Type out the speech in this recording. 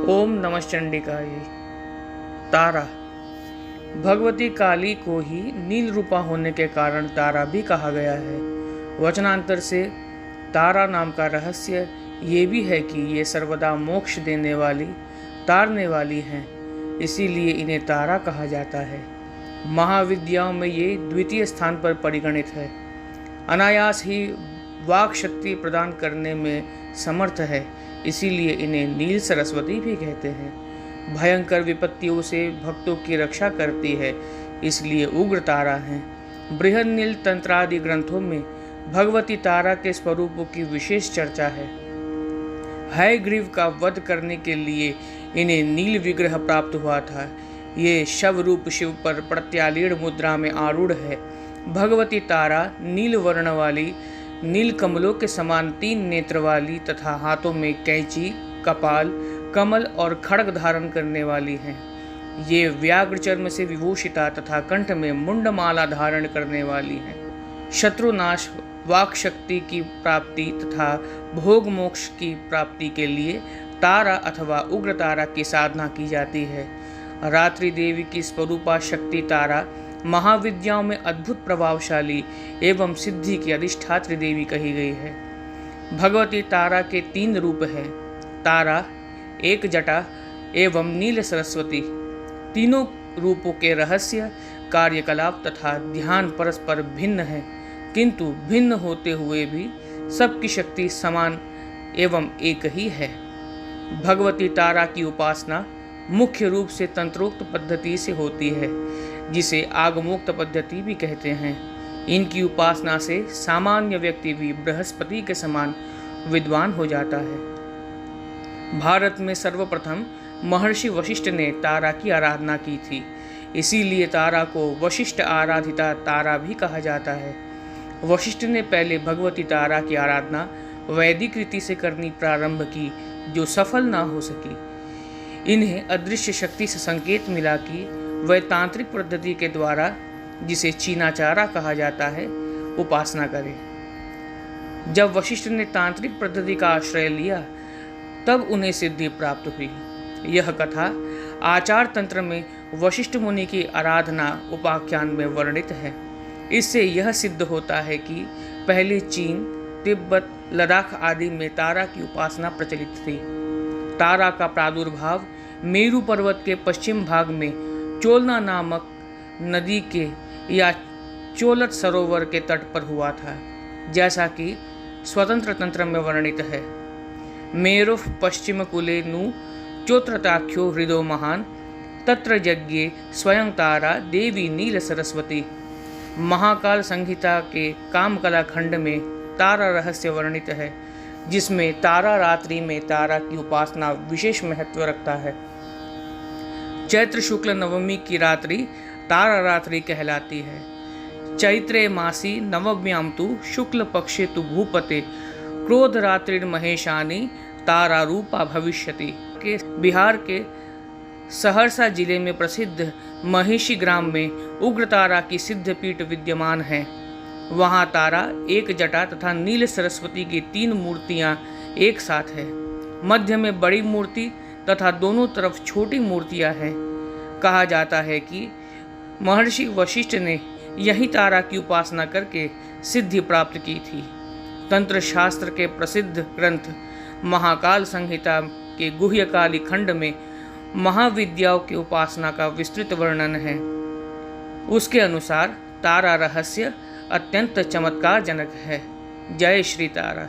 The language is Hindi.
ओम नमः चंडिकाय। तारा भगवती काली को ही नील रूपा होने के कारण तारा भी कहा गया है। वचनांतर से तारा नाम का रहस्य ये भी है कि ये सर्वदा मोक्ष देने वाली, तारने वाली हैं, इसीलिए इन्हें तारा कहा जाता है। महाविद्याओं में ये द्वितीय स्थान पर परिगणित है। अनायास ही वाक शक्ति प्रदान करने में समर्थ है, इसीलिए इन्हें नील सरस्वती भी कहते हैं। भयंकर विपत्तियों से भक्तों की रक्षा करती है, इसलिए उग्र तारा है। बृहद नील तंत्रादि ग्रंथों में भगवती तारा के स्वरूपों की विशेष चर्चा है। हयग्रीव का वध करने के लिए इन्हें नील विग्रह प्राप्त हुआ था। ये शव रूप शिव पर प्रत्यालीन मुद्रा में आरूढ़ है। भगवती तारा नील वर्ण वाली, नील कमलों के समान 3 नेत्र वाली तथा हाथों में कैंची, कपाल, कमल और खड्ग धारण करने वाली हैं। ये व्याघ्र चर्म से विभूषिता तथा कंठ में मुंडमाला धारण करने वाली हैं। शत्रुनाश, वाक शक्ति की प्राप्ति तथा भोग मोक्ष की प्राप्ति के लिए तारा अथवा उग्र तारा की साधना की जाती है। रात्रि देवी की स्वरूपा शक्ति तारा महाविद्याओं में अद्भुत प्रभावशाली एवं सिद्धि की अधिष्ठात्री देवी कही गई है। भगवती तारा के 3 रूप हैं, तारा, एक जटा एवं नील सरस्वती। तीनों रूपों के रहस्य, कार्यकलाप तथा ध्यान परस्पर भिन्न है, किंतु भिन्न होते हुए भी सबकी शक्ति समान एवं एक ही है। भगवती तारा की उपासना मुख्य रूप से तंत्रोक्त पद्धति से होती है, जिसे आगमोक्त पद्धति भी कहते हैं। इनकी उपासना से सामान्य व्यक्ति भी बृहस्पति के समान विद्वान हो जाता है। भारत में सर्वप्रथम महर्षि वशिष्ठ ने तारा की आराधना की थी, इसीलिए तारा को वशिष्ठ आराधिता तारा भी कहा जाता है। वशिष्ठ ने पहले भगवती तारा की आराधना वैदिक रीति से करनी प्रारंभ की, जो सफल ना हो सकी। इन्हें अदृश्य शक्ति से संकेत मिला कि वह तांत्रिक पद्धति के द्वारा, जिसे चीनाचारा कहा जाता है, उपासना करें। जब वशिष्ठ ने तांत्रिक पद्धति का आश्रय लिया, तब उन्हें सिद्धि प्राप्त हुई। यह कथा आचार तंत्र में वशिष्ठ मुनि की आराधना उपाख्यान में वर्णित है। इससे यह सिद्ध होता है कि पहले चीन, तिब्बत, लद्दाख आदि में तारा की उपासना प्रचलित थी। तारा का प्रादुर्भाव मेरू पर्वत के पश्चिम भाग में चोलना नामक नदी के या चोलत सरोवर के तट पर हुआ था, जैसा कि स्वतंत्र तंत्र में वर्णित है। मेरुः पश्चिम कुले नु चोत्रताख्यो हृदो महान, तत्र यज्ञे स्वयं तारा देवी नील सरस्वती। महाकाल संहिता के कामकला खंड में तारा रहस्य वर्णित है, जिसमें तारा रात्रि में तारा की उपासना विशेष महत्व रखता है। चैत्र शुक्ल नवमी की रात्रि तारा रात्रि कहलाती है। चैत्रे मासी नवम्यां तु शुक्ल पक्षे तु भूपते, क्रोध रात्रि महेशानी तारा रूपा भविष्यति। के बिहार के सहरसा जिले में प्रसिद्ध महिषी ग्राम में उग्र तारा की सिद्ध पीठ विद्यमान है। वहाँ तारा, एक जटा तथा नील सरस्वती की 3 मूर्तियाँ एक साथ है। मध्य में बड़ी मूर्ति तथा दोनों तरफ छोटी मूर्तियाँ हैं। कहा जाता है कि महर्षि वशिष्ठ ने यही तारा की उपासना करके सिद्धि प्राप्त की थी। तंत्र शास्त्र के प्रसिद्ध ग्रंथ महाकाल संहिता के गुह्यकाली खंड में महाविद्याओं की उपासना का विस्तृत वर्णन है। उसके अनुसार तारा रहस्य अत्यंत चमत्कारजनक है। जय श्री तारा।